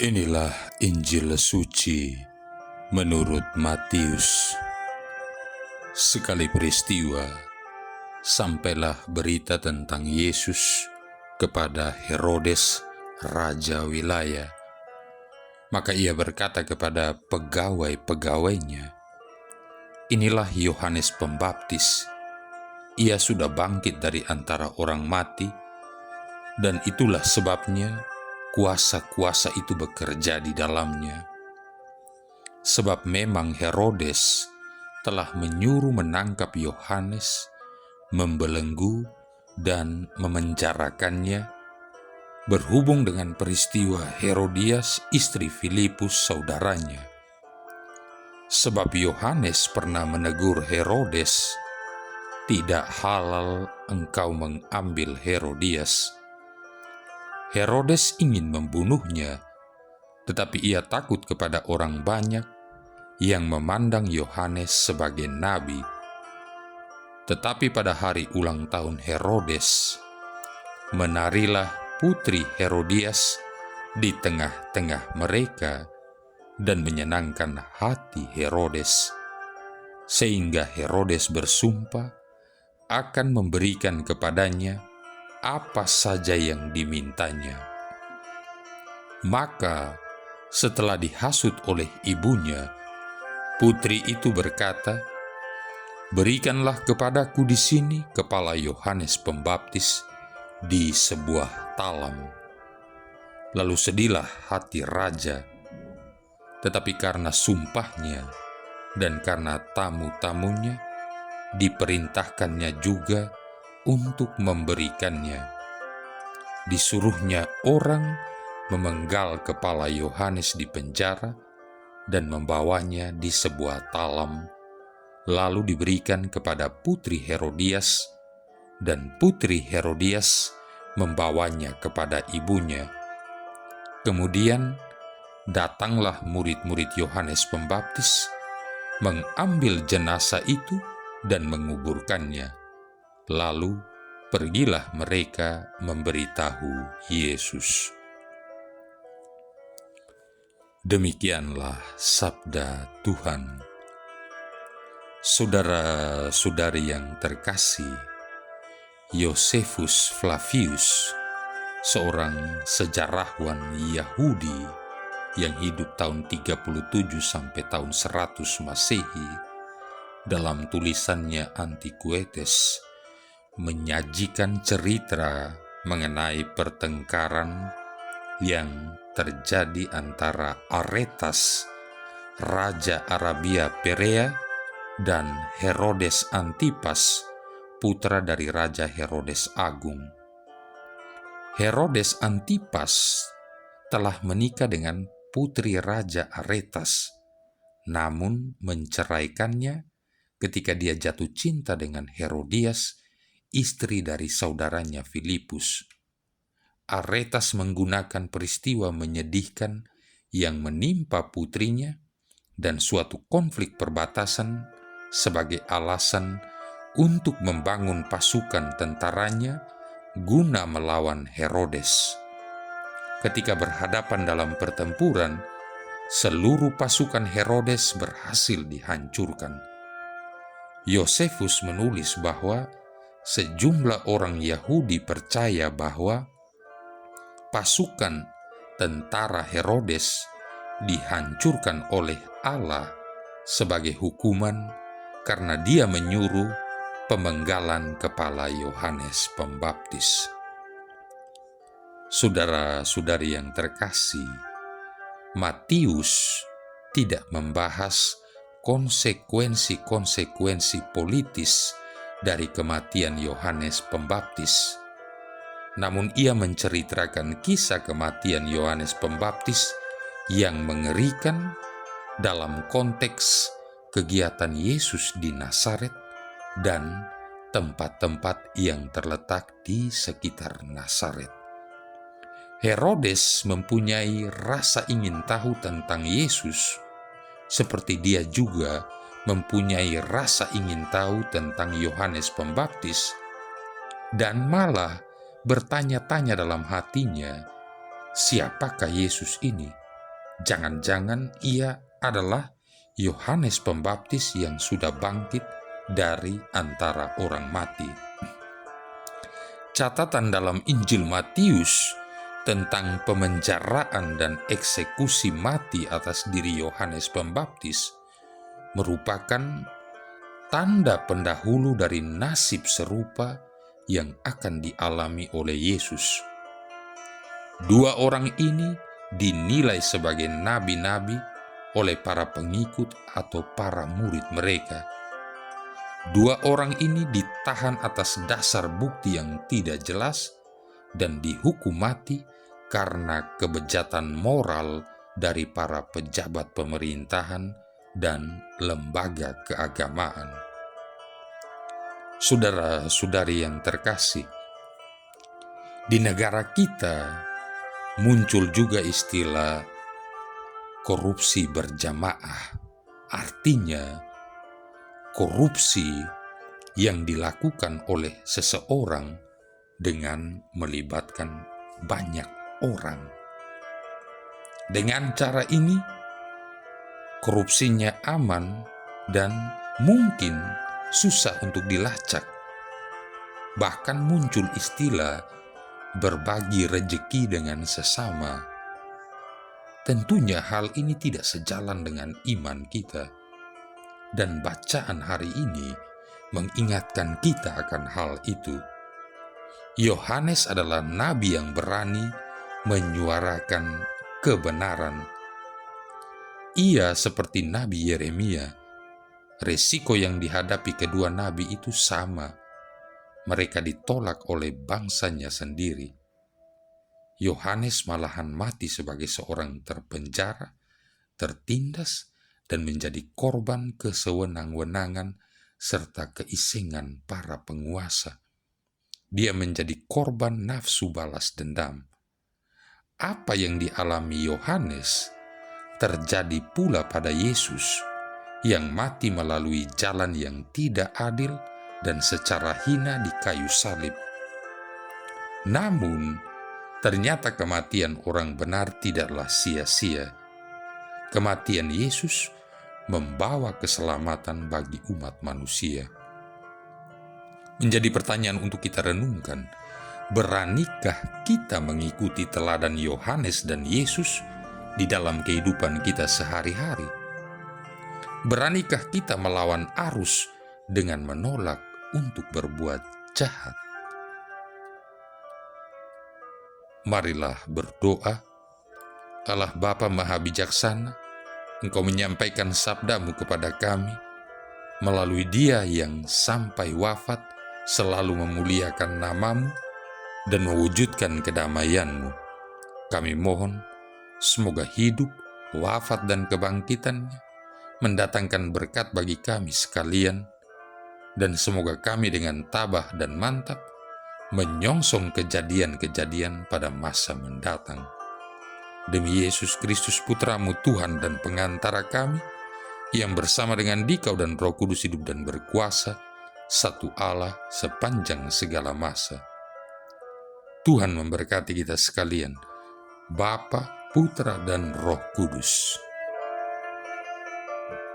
Inilah Injil suci menurut Matius. Sekali peristiwa, sampailah berita tentang Yesus kepada Herodes, raja wilayah. Maka ia berkata kepada pegawai-pegawainya, "Inilah Yohanes Pembaptis. Ia sudah bangkit dari antara orang mati, dan itulah sebabnya kuasa-kuasa itu bekerja di dalamnya. Sebab memang Herodes telah menyuruh menangkap Yohanes, membelenggu dan memenjarakannya, berhubung dengan peristiwa Herodias istri Filipus saudaranya. Sebab Yohanes pernah menegur Herodes, 'Tidak halal engkau mengambil Herodias.' Herodes ingin membunuhnya, tetapi ia takut kepada orang banyak yang memandang Yohanes sebagai nabi. Tetapi pada hari ulang tahun Herodes, menarilah putri Herodias di tengah-tengah mereka dan menyenangkan hati Herodes, sehingga Herodes bersumpah akan memberikan kepadanya apa saja yang dimintanya. Maka setelah dihasut oleh ibunya, putri itu berkata, 'Berikanlah kepadaku di sini kepala Yohanes Pembaptis di sebuah talam.' Lalu sedihlah hati raja, tetapi karena sumpahnya dan karena tamu-tamunya, diperintahkannya juga untuk memberikannya. Disuruhnya orang memenggal kepala Yohanes di penjara dan membawanya di sebuah talam, lalu diberikan kepada putri Herodias, dan putri Herodias membawanya kepada ibunya. Kemudian datanglah murid-murid Yohanes Pembaptis, mengambil jenazah itu dan menguburkannya. Lalu pergilah mereka memberitahu Yesus." Demikianlah sabda Tuhan. Saudara-saudari yang terkasih, Yosefus Flavius, seorang sejarawan Yahudi yang hidup tahun 37 sampai tahun 100 Masehi, dalam tulisannya Antiquetes menyajikan cerita mengenai pertengkaran yang terjadi antara Aretas, raja Arabia Perea, dan Herodes Antipas, putra dari Raja Herodes Agung. Herodes Antipas telah menikah dengan putri Raja Aretas, namun menceraikannya ketika dia jatuh cinta dengan Herodias, istri dari saudaranya Filipus. Aretas menggunakan peristiwa menyedihkan yang menimpa putrinya dan suatu konflik perbatasan sebagai alasan untuk membangun pasukan tentaranya guna melawan Herodes. Ketika berhadapan dalam pertempuran, seluruh pasukan Herodes berhasil dihancurkan. Yosefus menulis bahwa sejumlah orang Yahudi percaya bahwa pasukan tentara Herodes dihancurkan oleh Allah sebagai hukuman karena dia menyuruh pemenggalan kepala Yohanes Pembaptis. Saudara-saudari yang terkasih, Matius tidak membahas konsekuensi-konsekuensi politis dari kematian Yohanes Pembaptis. Namun ia menceritakan kisah kematian Yohanes Pembaptis yang mengerikan dalam konteks kegiatan Yesus di Nazaret dan tempat-tempat yang terletak di sekitar Nazaret. Herodes mempunyai rasa ingin tahu tentang Yesus, seperti dia juga mempunyai rasa ingin tahu tentang Yohanes Pembaptis, dan malah bertanya-tanya dalam hatinya, siapakah Yesus ini? Jangan-jangan ia adalah Yohanes Pembaptis yang sudah bangkit dari antara orang mati. Catatan dalam Injil Matius tentang pemenjaraan dan eksekusi mati atas diri Yohanes Pembaptis merupakan tanda pendahulu dari nasib serupa yang akan dialami oleh Yesus. Dua orang ini dinilai sebagai nabi-nabi oleh para pengikut atau para murid mereka. Dua orang ini ditahan atas dasar bukti yang tidak jelas dan dihukum mati karena kebejatan moral dari para pejabat pemerintahan dan lembaga keagamaan. Saudara-saudari yang terkasih, di negara kita muncul juga istilah korupsi berjamaah. Artinya, korupsi yang dilakukan oleh seseorang dengan melibatkan banyak orang. Dengan cara ini, korupsinya aman dan mungkin susah untuk dilacak. Bahkan muncul istilah berbagi rejeki dengan sesama. Tentunya hal ini tidak sejalan dengan iman kita. Dan bacaan hari ini mengingatkan kita akan hal itu. Yohanes adalah nabi yang berani menyuarakan kebenaran. Ia seperti Nabi Yeremia. Resiko yang dihadapi kedua nabi itu sama. Mereka ditolak oleh bangsanya sendiri. Yohanes malahan mati sebagai seorang terpenjara, tertindas, dan menjadi korban kesewenang-wenangan serta keisengan para penguasa. Dia menjadi korban nafsu balas dendam. Apa yang dialami Yohanes terjadi pula pada Yesus yang mati melalui jalan yang tidak adil dan secara hina di kayu salib. Namun, ternyata kematian orang benar tidaklah sia-sia. Kematian Yesus membawa keselamatan bagi umat manusia. Menjadi pertanyaan untuk kita renungkan, beranikah kita mengikuti teladan Yohanes dan Yesus di dalam kehidupan kita sehari-hari? Beranikah kita melawan arus dengan menolak untuk berbuat jahat? Marilah berdoa. Allah Bapa Maha Bijaksana, Engkau menyampaikan sabda-Mu kepada kami melalui Dia yang sampai wafat selalu memuliakan nama-Mu dan mewujudkan kedamaian-Mu. Kami mohon semoga hidup, wafat, dan kebangkitan-Nya mendatangkan berkat bagi kami sekalian, dan semoga kami dengan tabah dan mantap menyongsong kejadian-kejadian pada masa mendatang. Demi Yesus Kristus Putra-Mu Tuhan dan pengantara kami, yang bersama dengan Dikau dan Roh Kudus hidup dan berkuasa, satu Allah sepanjang segala masa. Tuhan memberkati kita sekalian, Bapa, Putra, dan Roh Kudus.